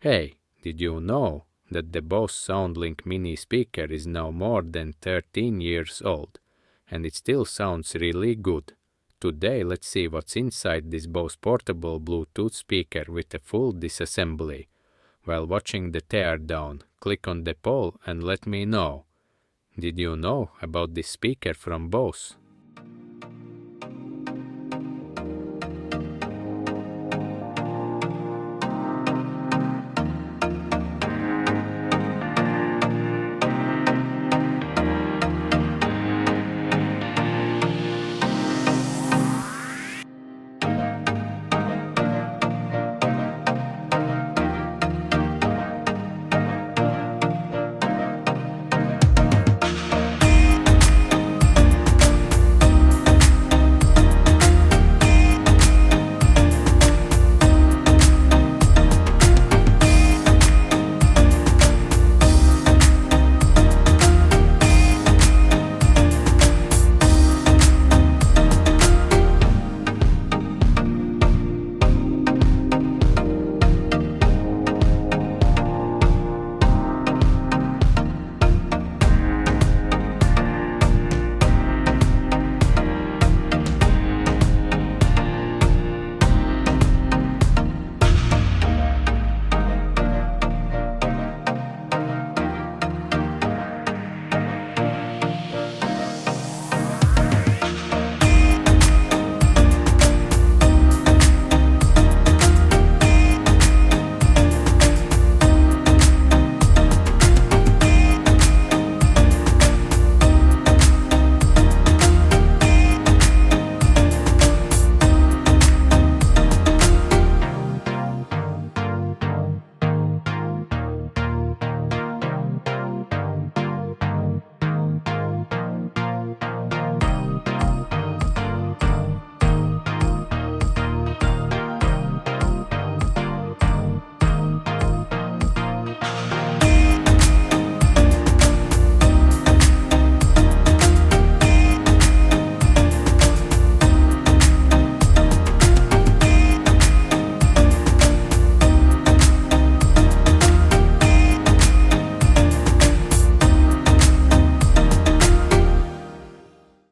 Hey, did you know that the Bose SoundLink mini speaker is now more than 13 years old, and it still sounds really good? Today let's see what's inside this Bose portable Bluetooth speaker with a full disassembly. While watching the teardown, click on the poll and let me know. Did you know about this speaker from Bose?